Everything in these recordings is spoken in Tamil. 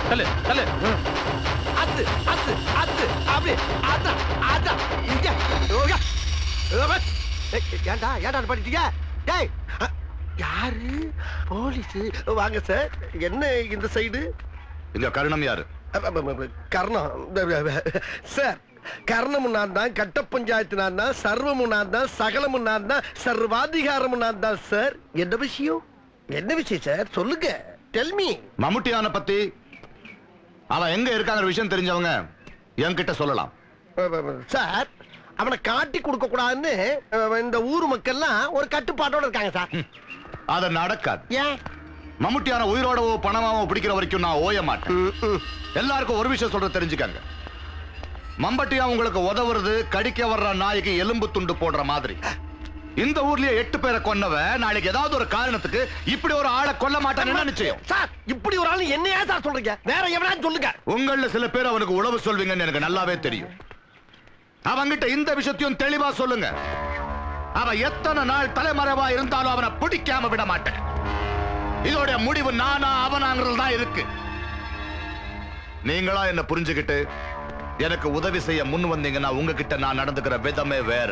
தள்ளு தள்ளு. அது அது அது அப்படி அதான் அதான் இங்க ஏண்டா ஏண்டா பண்ணிட்டீங்க? டேய் யாரு? போலீஸ். வாங்க சார். என்ன இந்த சைடு? இங்க கருணம் யாரு? கர்ணம் சார். கர்ணமும் நான் தான், கட்ட பஞ்சாயத்து நான் தான், சர்வமும் நான் தான், சகலமும் நான் தான், சர்வாதிகாரமும் நான் தான் சார். என்ன விஷயம்? என்ன விஷயம் சார்? சொல்லுங்க. Tell me. மம்முட்டியான பத்தி அவன் எங்க இருக்காங்கிற விஷயம் தெரிஞ்சவங்க என்கிட்ட சொல்லலாம் சார். அவனை காட்டி கொடுக்க கூடாதுன்னு இந்த ஊர் மக்கள்லாம் ஒரு கட்டுப்பாட்டோட இருக்காங்க சார். அது நடக்காது. ஏன்? மம்முட்டியான உயிரோடவோ பணமாவோ பிடிக்கிற வரைக்கும் நான் ஓய மாட்டேன். எல்லாருக்கும் ஒரு விஷயம் சொல்ற தெரிஞ்சுக்காங்க. மம்பட்டியா உங்களுக்கு உதவுறது கடிக்க வர்ற நாய்க்கு எலும்பு துண்டு போடுற மாதிரி. இந்த ஊர்லயே 8 பேரை கொன்னவ நாளைக்கு ஏதாவது ஒரு காரணத்துக்கு இப்படி ஒரு ஆளை கொல்ல மாட்டான்னு நிச்சயம். சார் இப்படி ஒரு ஆளு என்னையா சார் சொல்றீங்க? வேற எவனான்னு சொல்லுங்க. உங்கள சில பேர் அவனுக்கு உளவு சொல்வீங்கன்னு எனக்கு நல்லாவே தெரியும். அவங்கிட்ட இந்த விஷயத்தையும் தெளிவா சொல்லுங்க. அவன் எத்தனை நாள் தலைமறைவா இருந்தாலும் அவனை பிடிக்காம விட மாட்டேன். இதோட முடிவு நானா அவனாங்கிறது தான் இருக்கு. நீங்களா என்ன புரிஞ்சுக்கிட்டு எனக்கு உதவி செய்ய முன் வந்தீங்கன்னா உங்ககிட்ட நான் நடந்துக்கிற விதமே வேற.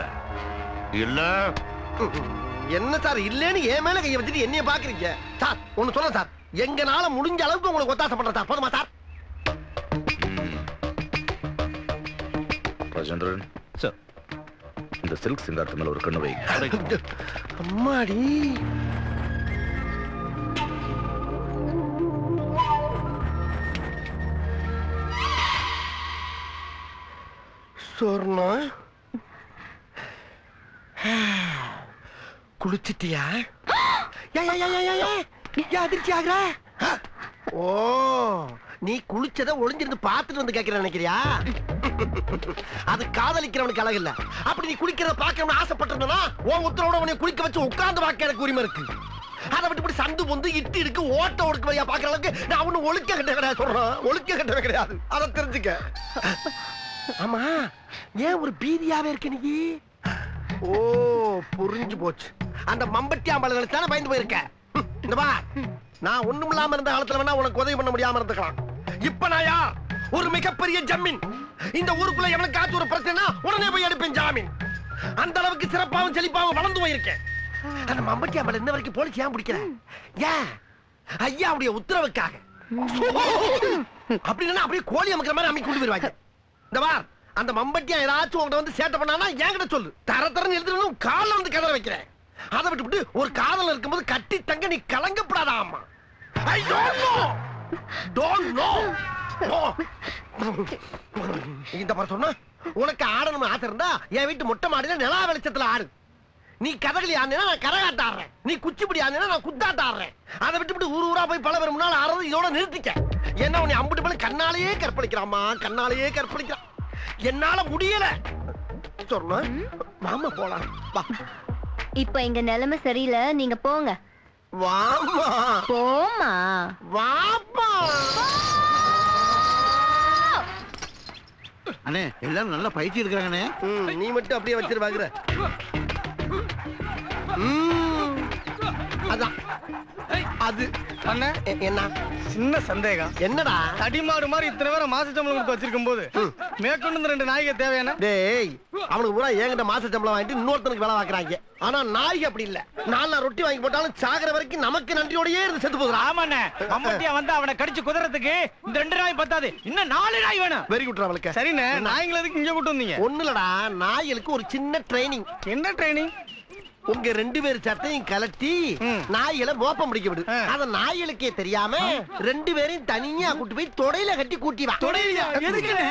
இல்ல என்ன சார் இல்லன்னு என் மேல கைய வச்சுட்டு என்னைய பாக்குறீங்க? சார் ஒண்ணு சொல்ல சார். எங்கனால முடிஞ்ச அளவுக்கு உங்களுக்கு ஒத்தாசை பண்றேன் சார். போதுமா சார்? ராஜேந்திரன் சார், இந்த சில்க் சிங்காரத்து மேல ஒரு கண்ணு வைங்க. அம்மாடி. சொர்ணா குளிச்சிட்டியா? அதிர்ச்சி ஆகுற? ஓ நீ குளிச்சத ஒளிஞ்சிருந்து பார்த்துட்டு வந்து கேட்கிற நினைக்கிறியா? அது காதலிக்கிறவனுக்கு அழகு இல்ல. அப்படி நீ குளிக்கிறத பார்க்கணும்னு ஆசைப்பட்டிருந்தா உன் உத்தரவோட உன்னை குளிக்க வச்சு உட்கார்ந்து பார்க்க எனக்கு உரிமை இருக்கு. அதை விட்டு இப்படி சந்து பொந்து இட்டு இருக்கு ஓட்ட ஒடுக்க வையா பாக்குற அளவுக்கு நான் ஒண்ணு ஒழுக்க கட்ட கிடையாது. சொல்றேன் ஒழுக்க கட்டவே கிடையாது. அதை தெரிஞ்சுக்க. ஆமா ஏன் ஒரு பீதியாவே இருக்க நீ? ஓ புரிஞ்சு போச்சு. அந்த மம்பட்டி ஆம்பளை தானே பயந்து போயிருக்க. இந்த பா நான் ஒண்ணும் இல்லாம இருந்த காலத்துல வேணா உனக்கு உதவி பண்ண முடியாம இருந்துக்கலாம். இப்ப நான் யார்? ஒரு மிகப்பெரிய ஜமீன். இந்த ஊருக்குள்ள எவனுக்காச்சும் ஒரு பிரச்சனை உடனே போய் எடுப்பேன் ஜாமீன். அந்த அளவுக்கு சிறப்பாவும் செழிப்பாவும் வளர்ந்து போயிருக்கேன். அந்த மம்பட்டி ஆம்பளை இன்ன வரைக்கும் போலீஸ் ஏன் பிடிக்கல? ஏன்? ஐயாவுடைய உத்தரவுக்காக. அப்படின்னா அப்படியே கோழி அமைக்கிற மாதிரி அமைக்க கொண்டு போயிருவாங்க. இந்த வா அந்த மம்பட்டியா ஏதாச்சும் உங்கள்கிட்ட வந்து சேட்டை பண்ணானா என்கிட்ட சொல்லு. தரன்னு எழுதுறதும் கால வந்து கதற வைக்கிறேன். அதை விட்டு ஒரு காதல் இருக்கும்போது கட்டி தங்க நீ கலங்கப்படாதா? அம்மா ஐ டோன்ட் நோ. இந்த மாதிரி சொன்னா உனக்கு ஆடணும்னு ஆசை இருந்தா என் வீட்டு மொட்டை மாடியில நிலா வெளிச்சத்துல ஆடு. நீ கதகளி ஆடுனா நான் கரகாட்ட ஆடுறேன். நீ குச்சிப்பிடி ஆடுனா நான் குத்தாட்ட ஆடுறேன். அதை விட்டு ஊர் ஊரா போய் பல பேர் முன்னால ஆடுறது இதோட நிறுத்திக்க. என்ன உன்னை அம்பிட்டு பண்ணி கண்ணாலேயே கற்பழிக்கிறாமா, கண்ணாலேயே கற்பழிக்கிறான். என்னால முடியல. சொன்னா வாமா போலாம். வா. இப்ப எங்க நிலைமை சரியில்லை, நீங்க போங்க. வாமா போமா. வாமா. அண்ணே எல்லாரும் நல்லா பயிற்சி இருக்கிறாங்கண்ணே. நீ மட்டும் அப்படியே வச்சிருவாங்க. அதான் அது அண்ணே என்ன சின்ன சந்தேகம். என்னடா தடிமாடு மாதிரி இத்தனை பேரை மாச சம்பளம் கொடுத்து வச்சிருக்கும் போது மேற்கொண்டு 2 நாய்க தேவையான? டேய் அவனுக்கு பூரா என்கிட்ட மாச சம்பளம் வாங்கிட்டு இன்னொருத்தனுக்கு வேலை வாக்குறாங்க. ஆனா நாய் அப்படி இல்ல. 4 ரொட்டி வாங்கி போட்டாலும் சாகர வரைக்கும் நமக்கு நன்றியோடயே இருந்து செத்து போகுது. ஆமாண்ணே மம்பட்டியா வந்து அவனை கடிச்சு குதிரத்துக்கு இந்த 2 நாய் பத்தாது, இன்னும் 4 நாய் வேணும். வெரி குட் அவளுக்கு. சரிண்ணே நாய்களுக்கு இங்க கூட்டு வந்தீங்க? ஒண்ணுலடா நாய்களுக்கு ஒரு சின்ன ட்ரைனிங். என்ன ட்ரைனிங்? உங்க 2 பேர் சட்டையும் கலட்டி நாய்களை மோப்பம் பிடிக்க விடு. அத நாய்களுக்கே தெரியாம 2 பேரையும் தனியா கூட்டி போய் தொடையில கட்டி கூட்டி வா. தொடையில எதுக்குண்ணே?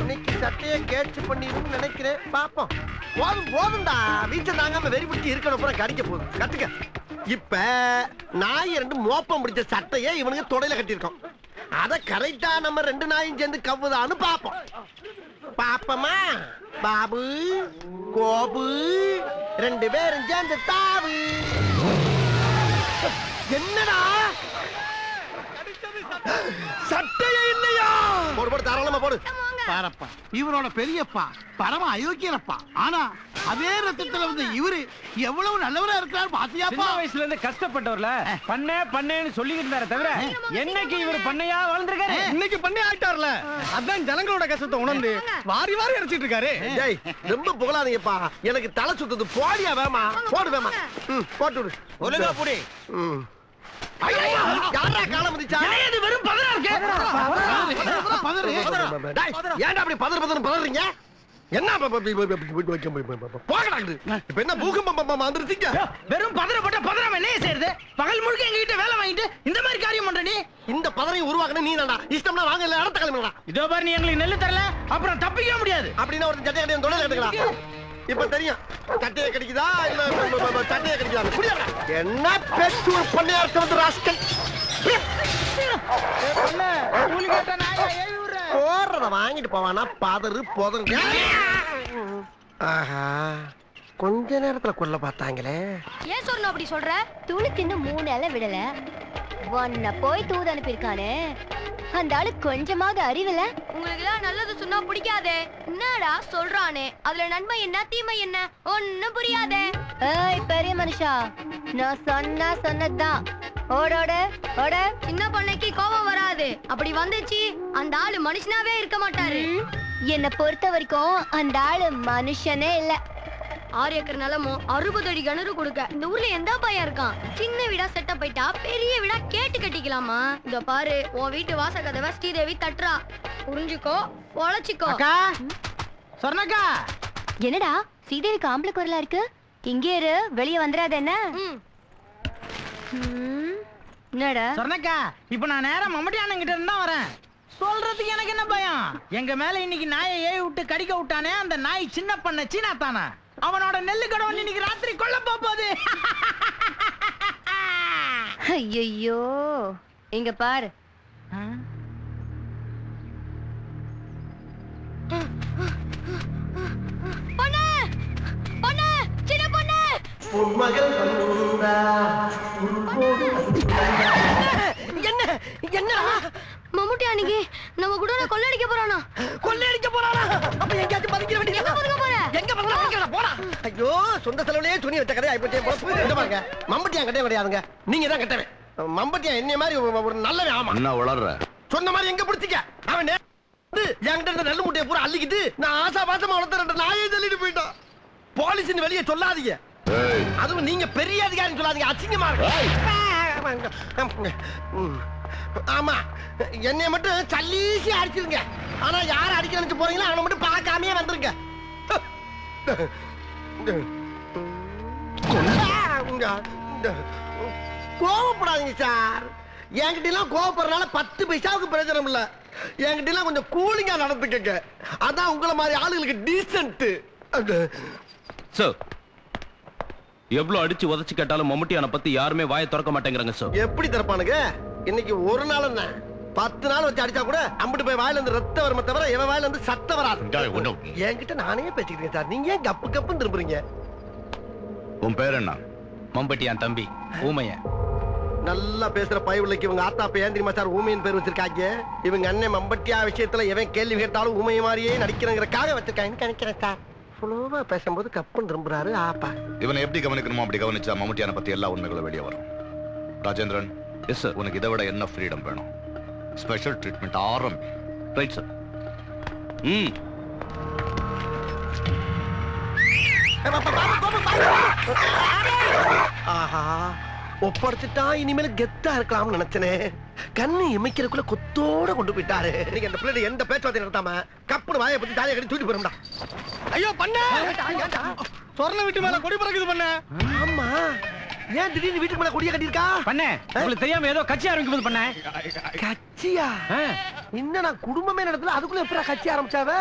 இன்னைக்கு சட்டையை கேட்ச் பண்ணிடுன்னு நினைக்கிறேன். பாப்போம். போதும் போதும்டா. வீட்டை தாங்காம வெறி பிடிச்சி இருக்கணும் அப்புறம் கடிக்க போகுது. கட்டுக்க. இப்ப நாய் 2 மோப்பம் பிடிச்ச சட்டையை இவனுக்கு தொடையில கட்டியிருக்கோம். அத கரெக்டா நம்ம 2 நாயும் சேர்ந்து கவ்வுதான்னு பாப்போம். பாப்பமா பாபு கோபு 2 பேரும் சேர்ந்து தாவு. என்னடா சட்டையே இல்லையா? போடு போடு தாராளமா போடு. பாரப்பா இவரோட பெரியப்பா பரம அயோக்கியனப்பா. ஆனா அதே ரத்தத்துல வந்து இவரு எவ்வளவு நல்லவரா இருக்காரு பாத்தியாப்பா. சின்ன வயசுல இருந்து கஷ்டப்பட்டவர்ல பண்ணேன்னு சொல்லிக்கிட்டு இருந்தாரு தவிர என்னைக்கு இவர் பண்ணையா வாழ்ந்திருக்காரு? இன்னைக்கு பண்ணி ஆயிட்டார்ல, அதான் ஜனங்களோட கஷ்டத்தை உணர்ந்து வாரி வாரி அரைச்சிட்டு இருக்காரு. டேய் ரொம்ப புகழாதீங்கப்பா, எனக்கு தலை சுத்துது. போடியா வேமா, போடு வேமா. போட்டு விடு. ஒழுங்கா புடி. யாரா காலம் வந்துச்சா? இது வெறும் பதறா இருக்கு. டேய், ஏன்டா அப்படி பதறு பதறு பதறீங்க? என்ன போகடாங்க. இப்ப என்ன பூகம்பம் வந்துருச்சீங்க? வெறும் பதறப்பட்ட பதறாம என்ன செய்யறது? பகல் முழுக்க எங்க கிட்ட வேலை வாங்கிட்டு இந்த மாதிரி காரியம் பண்ற நீ? இந்த பதரை உருவாக்குன நீ தான்டா. இஷ்டம்னா வாங்க, இல்ல அடுத்த கிளம்புடா. இதோ பாரு, நீ எங்களுக்கு நெல்லு தரல அப்புறம் தப்பிக்க முடியாது. அப்படின்னா ஒரு சட்டையை கட்டி தொழில் கட்டுக்கலாம். இப்ப தெரியும் சட்டையை கிடைக்குதா இல்ல சட்டையை கிடைக்குதா. என்ன பேச்சு ஒரு பண்ணையார்ட்ட வந்து ராஸ்கல். போறத வாங்கிட்டு போவானா பதறு போதங்க. ஆஹா, கொஞ்ச நேரத்துல கொல்ல பார்த்தாங்களே. ஏன் சொன்ன அப்படி சொல்ற? துளி தின்னு 3 இலை விடல, ஒன்ன போய் தூது அனுப்பியிருக்கானே. அந்த ஆளு கொஞ்சமாவது அறிவில்ல. உங்களுக்கு எல்லாம் நல்லது சொன்னா பிடிக்காதே. என்னடா சொல்றானே, அதுல நன்மை என்ன தீமை என்ன ஒண்ணும் புரியாதே. ஏய் பெரிய மனுஷா, நான் சொன்னதுதான். ஓடோட ஓட. சின்ன பொண்ணுக்கு கோபம் வராது, அப்படி வந்துச்சு அந்த ஆளு மனுஷனாவே இருக்க மாட்டாரு. என்னை பொறுத்த வரைக்கும் அந்த ஆளு மனுஷனே இல்ல. 6 ஏக்கர் நிலமும் 60 அடி கிணறு கொடுக்க இந்த ஊர்ல எந்த பையன் இருக்கான்? சின்ன வீடா செட்டப் போயிட்டா பெரிய வீடா கேட்டு கட்டிக்கலாமா? இதோ பாரு, உன் வீட்டு வாச கதவை ஸ்ரீதேவி தட்டுறா. புரிஞ்சுக்கோ, உழைச்சிக்கோ. சொர்ணக்கா, என்னடா ஸ்ரீதேவிக்கு ஆம்பளை குரலா இருக்கு? இங்கே இரு, வெளியே வந்துடாத. என்ன என்னடா சொர்ணக்கா, இப்ப நான் நேரா மம்மட்டி அண்ணன் கிட்ட இருந்தா வரேன். சொல்றதுக்கு எனக்கு என்ன பயம்? எங்க மேல இன்னைக்கு நாயை ஏவி விட்டு கடிக்க விட்டானே, அந்த நாய் சின்ன பண்ண சீனா தானே, அவனோட நெல்லு கடவுள் இன்னைக்கு ராத்திரி கொல்ல போகுது. ஐயோ, இங்க பாரு. பொண்ணு பொண்ணு சின்ன பொண்ணு. பொன்மகள் வந்தா என்ன என்ன மம்முட்டி அன்னைக்கு நம்ம கூட கொள்ளடிக்க போறானா? கொள்ளையடிக்க போறானா? அப்ப எங்கயாச்சும் பதுக்கிட வேண்டியது. எங்க பதுங்க போற? எங்க பதுங்க போறா? ஐயோ, சொந்த செலவுலயே துணி வச்ச கதை ஆயிப்போச்சே. பாருங்க, மம்பட்டியா கட்டவே கிடையாதுங்க, நீங்க தான் கட்டவே. மம்பட்டியா என்னைய மாதிரி ஒரு நல்லவன். ஆமா, என்ன வளர்ற? சொன்ன மாதிரி எங்க பிடிச்சிக்க. அவன் என்கிட்ட இருந்த நெல்லு முட்டையை பூரா அள்ளிக்கிட்டு நான் ஆசா பாசமா வளர்த்த நாயை தள்ளிட்டு போயிட்டான். போலீஸ் வெளியே சொல்லாதீங்க, அதுவும் நீங்க பெரிய அதிகாரின்னு சொல்லாதீங்க, அசிங்கமா இருக்கு. ஆமா, என்னைய மட்டும் சல்லீசி அடிச்சிருங்க. ஆனா யார அடிக்க நினைச்சு போறீங்களோ அவனை மட்டும் பார்க்காமயே வந்துருங்க. கோவப்படாதீங்க சார். என்கிட்ட எல்லாம் கோவப்படுறதுனால 10 பைசாவுக்கு பிரயோஜனம் இல்ல. என்கிட்ட எல்லாம் கொஞ்சம் கூலிங்கா நடந்துக்கங்க. அதான் உங்களை மாதிரி ஆளுங்களுக்கு டீசன்ட். சார், எவ்வளவு அடிச்சு உதச்சு கேட்டாலும் மம்முட்டியான பத்தி யாருமே வாயை திறக்க மாட்டேங்கிறாங்க சார். எப்படி திறப்பானுங்க? இன்னைக்கு ஒரு நாள் என்ன 10 நாள் வச்சு அடிச்சா கூட அம்பிட்டு போய் வாயில இருந்து ரத்த வருமே தவிர எவன் வாயில இருந்து சத்த வராது. என்கிட்ட நானே பேசிக்கிறேன் சார், நீங்க ஏன் கப்பு கப்புன்னு திரும்புறீங்க? உன் பேர் என்ன? மம்பட்டியான் தம்பி ஊமையன். நல்லா பேசுற பயவுள்ளைக்கு இவங்க ஆத்தா ஏன் தெரியுமா சார் ஊமையின் பேர் வச்சிருக்காங்க? இவங்க அண்ணன் மம்பட்டியா விஷயத்துல எவன் கேள்வி கேட்டாலும் ஊமைய மாதிரியே நடிக்கிறங்கிறக்காக வச்சிருக்காங்க நினைக்கிறேன் சார். ஃபுல்லோவா பேசும்போது கப்புன்னு திரும்புறாரு. ஆப்பா, இவனை எப்படி கவனிக்கணுமோ அப்படி கவனிச்சா மம்முட்டியான பத்தி எல்லா உண்மைகளும் வெளியே வரும். Rajendran, yes sir. உனக்கு இதை விட என்ன ஃப்ரீடம் வேணும்? ஸ்பெஷல் ட்ரீட்மெண்ட் ஆரம்பி. Right sir. ஆஹா, ஒப்படைச்சிட்டா இனிமேல் கெத்தா இருக்கலாம்னு நினைச்சனே. கண்ணு இமைக்கிறதுக்குள்ள கொத்தோட கொண்டு போயிட்டாரு. நீங்க அந்த பிள்ளை எந்த பேச்சுவார்த்தை நடத்தாம கப்புனு வாயை பத்தி தாலியை கட்டி தூக்கி போறோம்டா. ஐயோ பண்ண சொர்ண வீட்டு மேல கொடி பறக்குது பண்ண. ஆமா, ஏன் திடீர்னு வீட்டுக்கு மேல கொடியை கட்டியிருக்கா? பண்ண உங்களுக்கு தெரியாம ஏதோ கட்சி ஆரம்பிக்கும் பண்ண. கட்சியா? என்னடா குடும்பமே நடத்தல, அதுக்குள்ள எப்படா கட்சி ஆரம்பிச்சாவ?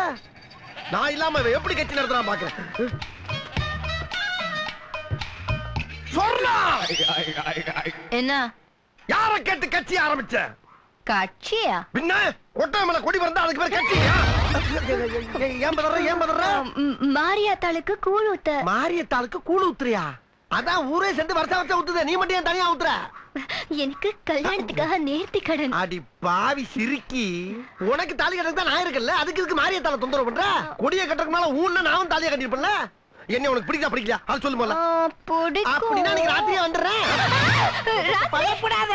நான் இல்லாம எப்படி கட்சி நடத்துறான் பாக்குறேன். என்ன யார கேட்டு கட்சி ஆரம்பிச்ச? கட்சியா? பின்ன ஒட்டை மேல கொடி பறந்தா அதுக்கு பேர் கட்சியா? ஏன் பதற? மாரியாத்தாளுக்கு கூழ் ஊத்த. மாரியத்தாளுக்கு கூழ் ஊத்துறியா? அதான் ஊரே சேர்ந்து வருஷம் வருஷம் ஊத்துது, நீ மட்டும் ஏன் தனியா ஊத்துற? எனக்கு கல்யாணத்துக்காக நேர்த்தி கடன். அடி பாவி சிரிக்கி, உனக்கு தாலி கட்டுறதுக்கு தான் நான் இருக்கல, அதுக்கு இதுக்கு மாரிய தால தொந்தரவு பண்ற? கொடிய கட்டுறதுக்கு மேல ஊன்னா நானும் தாலியை கட்டிருப்பேன்ல. என்ன உனக்கு பிடிக்கா பிடிக்கல அது சொல்லு போல. அப்படின்னா நீங்க ராத்திரியே வந்துடுறேன். பயப்படாத,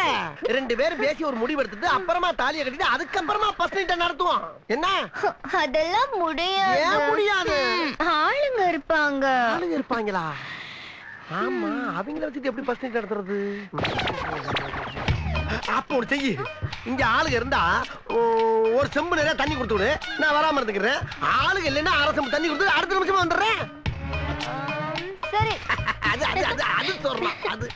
2 பேரும் பேசி ஒரு முடிவு எடுத்துட்டு அப்புறமா தாலியை கட்டிட்டு அதுக்கப்புறமா ஃபர்ஸ்ட் நைட் நடத்துவோம். என்ன? அதெல்லாம் முடியாது. ஏன் முடியாது? ஆளுங்க இருப்பாங்க. ஆளுங்க இருப்பாங்களா? ஆமா, அவங்கள வச்சுட்டு எப்படி ஃபர்ஸ்ட் நைட் நடத்துறது? அப்போ ஒரு செய்யு, இங்க ஆளுங்க இருந்தா ஒரு செம்பு நிறைய தண்ணி கொடுத்து விடு, நான் வராம இருந்துக்கிறேன். ஆளுங்க இல்லைன்னா 1/2 செம்பு தண்ணி கொடுத்து அடுத்த நிமிஷமா வந்துடுறேன். சரி. அது அது அது அது சொல்லலாம். அது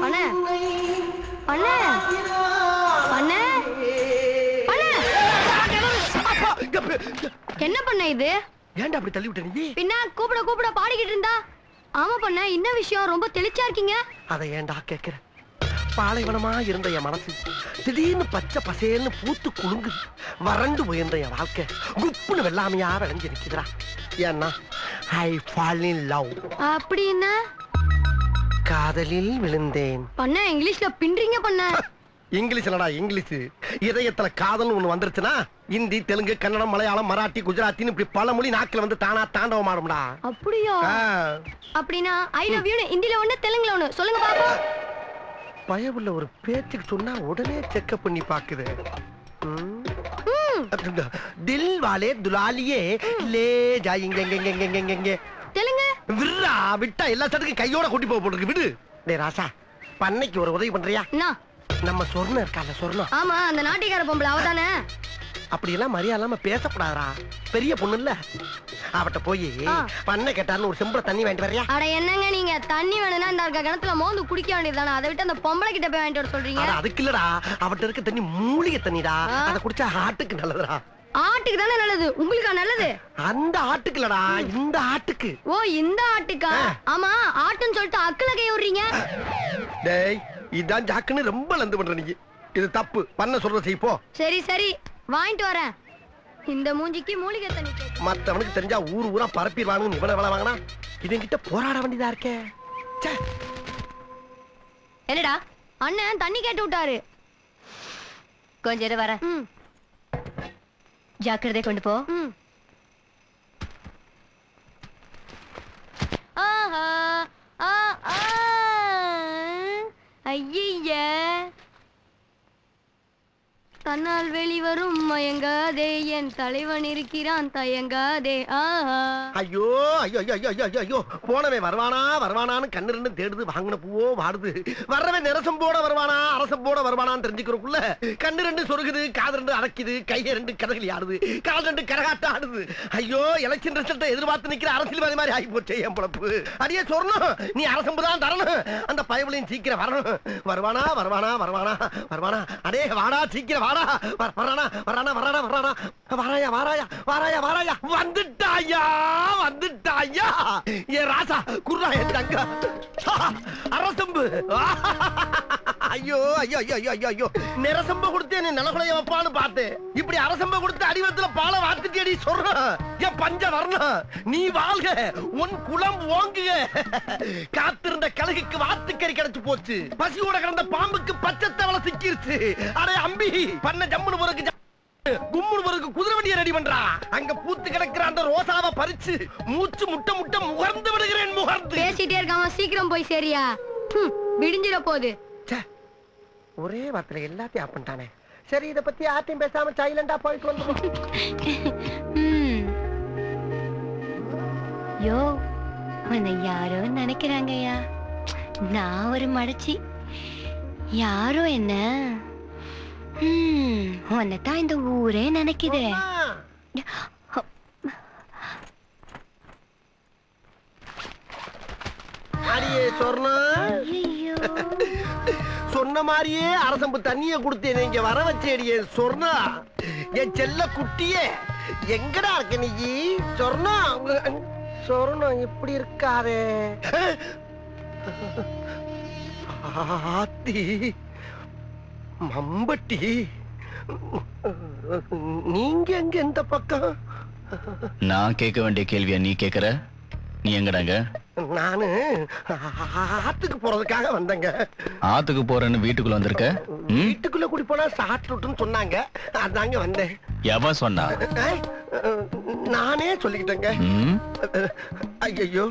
அண்ணே அண்ணே அண்ணே அண்ணே, என்ன பண்ண இது? ஏன்டா அப்படி தள்ளி விட்ட நீ? பின்ன கூப்பிட கூப்பிட பாடிக்கிட்டு இருந்தா. ஆமா பண்ண, என்ன விஷயம்? ரொம்ப தெளிச்சா இருக்கீங்க. அதை ஏன்டா கேக்குற? பாலைவனமா இருந்த என் மனசு திடீர்னு பச்சை பசேல்னு பூத்து குலுங்குது. வறண்டு போயிருந்த என் வாழ்க்கை குப்புன்னு வெள்ளாமையா விளைஞ்சு நிக்குதுடா. ஏன்னா ஐ ஃபால் இன் லவ். அப்படின்னா காதலில் விழுந்தேன். பண்ண இங்கிலீஷ்ல பின்றீங்க பண்ண. இங்கிலீஷ் இல்லடா இங்கிலீஷ். இதயத்துல காதல் ஒண்ணு வந்துருச்சுன்னா இந்தி, தெலுங்கு, கன்னடம், மலையாளம், மராட்டி, குஜராத்தின்னு இப்படி பல மொழி நாக்குல வந்து தானா தாண்டவம் ஆடும்டா. அப்படியா? அப்படின்னா ஐ லவ் யூ இந்தியில ஒண்ணு தெலுங்குல ஒண்ணு சொல்லுங்க பாப்போம். பயவுள்ள ஒரு பேச்சுக்கு சொன்னா உடனே செக்அப் பண்ணி பாக்குது. தில் வாலே துலாலியே லே ஜாயிங்க தெலுங்கு விர்ரா விட்டா எல்லா சட்டுக்கும் கையோட கூட்டி போக போட்டுருக்கு. விடு. டேய் ராசா, பண்ணைக்கு ஒரு உதவி பண்றியா? நம்ம சொர்ணம் இருக்கால, சொர்ணம். ஆமா, அந்த நாட்டிக்கார பொம்பளை அவதானே. அப்படி எல்லாம் மரியாதை இல்லாம பேசக்கூடாதா? பெரிய பொண்ணு இல்ல, அவட்ட போய் பண்ணை கேட்டாருன்னு ஒரு செம்புல தண்ணி வாங்கிட்டு வர்றியா? அட என்னங்க நீங்க, தண்ணி வேணும்னா இந்த கிணத்துல மோந்து குடிக்க வேண்டியதுதானே, அதை விட்டு அந்த பொம்பளை கிட்ட போய் வாங்கிட்டு வர சொல்றீங்க? அதுக்கு இல்லடா, அவட்ட இருக்க தண்ணி மூலிகை தண்ணிடா, அதை குடிச்சா ஹார்ட்டுக்கு நல்லதுடா. ஆட்டுக்கு தானே நல்லது, உங்களுக்கா நல்லது? அந்த ஆட்டுக்கு இல்லடா, இந்த ஆட்டுக்கு. ஓ, இந்த ஆட்டுக்கா? ஆமா, ஆட்டுன்னு சொல்லிட்டு அக்கல கை விடுறீங்க. டேய், இதான் ஜாக்குன்னு ரொம்ப லந்து பண்ற நீ. இது தப்பு, பண்ண சொல்ற செய் போ. சரி சரி, வாங்கிட்டு வரேன். இந்த மூஞ்சிக்கு மூலிகை தண்ணி கேக்கு. மத்தவனுக்கு தெரிஞ்சா ஊர் ஊரா பரப்பிடுவானுங்க, இவனை வேலை வாங்கினா இவங்கிட்ட போராட வேண்டியதா இருக்கே. என்னடா அண்ணன் தண்ணி கேட்டு விட்டாரு. கொஞ்சம் இரு வரேன். ஜாக்கிரதை கொண்டு போ. ஆஹா ஆ ஆ ஐய, தன்னால் வெளிவரும் மயங்காதே, என் தலைவன் இருக்கிறான் தயங்காதே. ஆஹா. ஐயோ ஐயோ ஐயோ ஐயோ ஐயோ ஐயோ, போனவே வருவானா வருவானான்னு கண்ணு ரெண்டு தேடுது, வாங்கின பூவோ வாடுது. வர்றவன் நிரசம் போட வருவானா அரசம் போட வருவானான்னு தெரிஞ்சுக்கிறக்குள்ள கண்ணு ரெண்டு சொருகுது, காது ரெண்டு அடக்குது, கையை ரெண்டு கதகளி ஆடுது, கால் ரெண்டு கரகாட்டம் ஆடுது. ஐயோ, எலெக்ஷன் ரிசல்ட்டை எதிர்பார்த்து நிக்கிற அரசியல்வாதி மாதிரி ஆகி போச்சே என் பொழப்பு. அடியே சொர்ணம், நீ அரசம்பு தான் தரணும், அந்த பயவுலையும் சீக்கிரம் வரணும். வருவானா வருவானா வருவானா வருவானா, அடே வாடா சீக்கிரம் வாடா. வரானா வரானா வரானா வரானா, வாராயா வாராயா வாராயா வாராயா, வந்துட்டாயா வந்துட்டாயா ஏ ராசா, குர்ரா என் தங்க அரசம்பு. ஐயோ ஐயோ ஐயோ ஐயோ ஐயோ, நிரசம்ப கொடுத்து என்ன நிலகுலைய வைப்பான்னு பார்த்தேன், இப்படி அரசம்ப கொடுத்து அடிவத்துல பால வாத்துட்டி சொல்ற. என் பஞ்ச வரணும், நீ வாழ்க, உன் குலம் ஓங்குக. காத்திருந்த கழுகுக்கு வாத்துக்கறி கிடைச்சு போச்சு, பசியோட கிடந்த பாம்புக்கு பச்சை தவளை சிக்கிருச்சு. அடே அம்பி, பண்ண ஜம்முன்னு போறதுக்கு கும்முன்னு போறதுக்கு குதிரை வண்டியை ரெடி பண்றா. அங்க பூத்து கிடக்குற அந்த ரோசாவை பறிச்சு மூச்சு முட்டை முட்டை முகர்ந்து விடுகிறேன். முகர்ந்து பேசிட்டே இருக்காம சீக்கிரம் போய் சரியா, விடிஞ்சிட போகுது. ஒரே வார்த்தையில எல்லாத்தையும் ஆப் பண்ணிட்டானே. சரி, இத பத்தி யார்ட்டையும் பேசாம சைலண்டா போயிட்டு வந்து. யோ, உன்னை யாரோ நினைக்கிறாங்கய்யா. நான் ஒரு மடச்சி, யாரோ என்ன உன்னைத்தான் இந்த ஊரே நினைக்குது. அடியே சொன்ன மாதிரியே அரசம்பு தண்ணிய கொடுத்தேன், இங்க வர வச்சேடியே சொர்ணா, என் செல்ல குட்டியே. எங்கடா இருக்க நீ சொர்ணா? சொர்ணம் இப்படி இருக்காதே. ஆத்தி மம்பட்டி, நீங்க எங்க எந்த பக்கம்? நான் கேட்க வேண்டிய கேள்வியா நீ கேக்குற? நீ எங்கடாங்க? நானு ஆத்துக்கு போறதுக்காக வந்தேங்க. ஆத்துக்கு போறேன்னு வீட்டுக்குள்ள வந்திருக்க? வீட்டுக்குள்ள கூடி போனா சாப்பிட்டுன்னு சொன்னாங்க, அதாங்க வந்தேன். எவன் சொன்னா? நானே சொல்லிக்கிட்டேங்க. ஐயோ,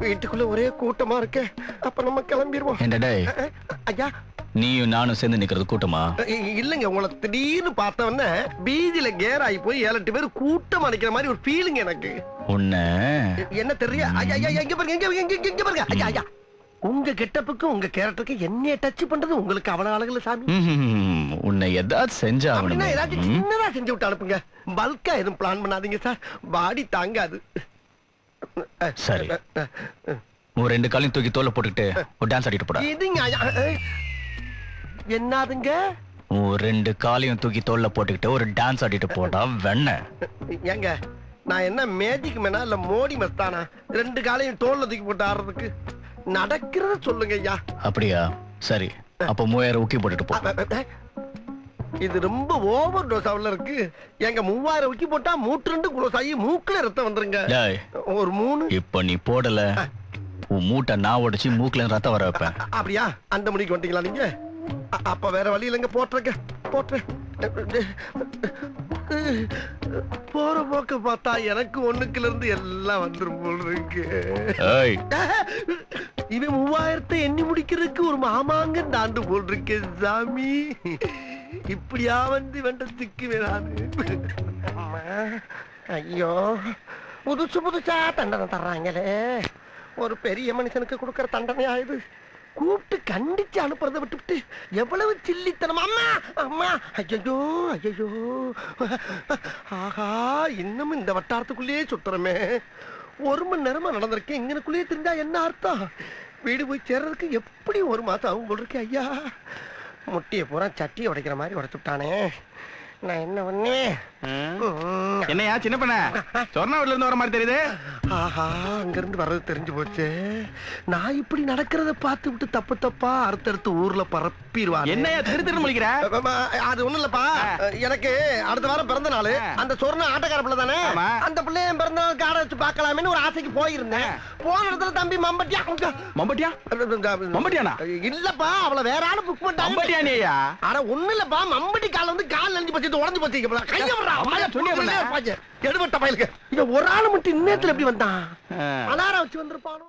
வீட்டுக்குள்ள ஒரே கூட்டமா இருக்கு. அப்ப நம்ம கிளம்பிடுவோம். என்னடா ஐயா, நீயும் நானும் சேர்ந்து நிக்கிறது கூட்டமா? இல்லங்க, உங்களை திடீர்னு பார்த்தவன பீதியில கேர் ஆகி போய் 7-8 பேர் கூட்டமா நிக்கிற மாதிரி ஒரு ஃபீலிங் எனக்கு. உன்ன என்ன தெரியல. எங்க பாருங்க, எங்க பாருங்க. ஐயா, உங்க கெட்டப்புக்கு உங்க கேரக்டருக்கு என்னைய டச் பண்றது உங்களுக்கு அவ்வளவு அழகுல சாமி. உன்னை ஏதாவது செஞ்சா அப்படின்னா ஏதாச்சும் சின்னதா செஞ்சு விட்டு அனுப்புங்க. பல்கா எதுவும் பிளான் பண்ணாதீங்க சார், பாடி தாங்காது. சரி, ஒரு 2 காலையும் தூக்கி தோல்ல போட்டுக்கிட்டு ஒரு டான்ஸ் ஆடிட்டு போடா. இதுங்க என்னதுங்க? ஒரு 2 காலையும் தூக்கி தோல்ல போட்டுக்கிட்டு ஒரு டான்ஸ் ஆடிட்டு போடா வெண்ண. ஏங்க, நான் என்ன மேஜிக் மேனா இல்ல மோடி மஸ்தானா 2 காலையும் தோல்ல தூக்கி போட்டு ஆடுறதுக்கு? நடக்கிறத சொல்லுங்க ஐயா. அப்படியா? சரி, அப்ப 3000 ஊக்கி போட்டுட்டு போ. இது ரொம்ப ஓவர் டோஸ் ஆவல இருக்கு. எங்க 3000 ஊக்கி போட்டா மூட்டு 2 குளோஸ் ஆகி மூக்குல ரத்தம் வந்துருங்க. ஒரு 3 இப்ப நீ போடல, உன் மூட்டை நான் உடைச்சு மூக்குல ரத்தம் வர வைப்பேன். அப்படியா? அந்த முடிக்கு வந்துட்டீங்களா நீங்க? அப்ப வேற வழி இல்லைங்க, போட்டுருக்க போட்டு. போற போக்க பார்த்தா எனக்கு 1க்குல இருந்து எல்லாம் வந்துரும் போல இருக்கு. இவன் 3000 எண்ணி முடிக்கிறதுக்கு ஒரு மாமாங்க தாண்டு போல் இருக்கு சாமி. இப்படியா வந்து வெண்டத்துக்கு வேணாது. ஐயோ, புதுசு புதுசா தண்டனை தர்றாங்களே. ஒரு பெரிய மனுஷனுக்கு கொடுக்கற தண்டனை ஆயுது. கூப்பிட்டு கண்டிச்சு அனுப்புறதை விட்டுவிட்டு எவ்வளவு சில்லித்தனம். அம்மா அம்மா, ஐயோ ஐயோ, ஆஹா, இன்னும் இந்த வட்டாரத்துக்குள்ளேயே சுத்துறமே. 1 மணி நேரமா நடந்திருக்கேன். இங்கனுக்குள்ளேயே தெரிஞ்சா என்ன அர்த்தம்? வீடு போய் சேர்றதுக்கு எப்படி 1 மாசம் ஆகும் போல் இருக்கு. ஐயா, முட்டியை பூரா சட்டியை உடைக்கிற மாதிரி உடைச்சு விட்டானே. நான் என்ன பண்ணுவேன்? என்னையா சின்ன பண்ண சொர்ணாவில இருந்து வர மாதிரி தெரியுது. ஆஹா, அங்க இருந்து வர்றது தெரிஞ்சு போச்சு. நான் இப்படி நடக்கிறத பார்த்து விட்டு தப்பு தப்பா அடுத்தடுத்து ஊர்ல பரப்பிடுவாங்க. என்னையா திரு திரு முழிக்கிற? அது ஒண்ணும் இல்லப்பா, எனக்கு அடுத்த வாரம் பிறந்த நாள். அந்த சொர்ண ஆட்டக்கார பிள்ளை தானே, அந்த பிள்ளைய பிறந்த நாள் காடை வச்சு பார்க்கலாமேன்னு ஒரு ஆசைக்கு போயிருந்தேன். போன இடத்துல தம்பி மம்பட்டியா மம்பட்டியா மம்பட்டியானா? இல்லப்பா, அவளை வேற ஆளு புக் பண்ணிட்டாங்க. மம்பட்டியானியா? ஆனா ஒண்ணு இல்லப்பா, மம்பட்டி கால வந்து கால் நெஞ்சு பச்சு உடஞ்சு போச்சு. கைய எடுபட்ட பயலுக்கு இவன் ஒரு ஆளு மட்டும் இன்னத்துல எப்படி வந்தான்? அலாரம் வச்சு வந்திருப்பானோ.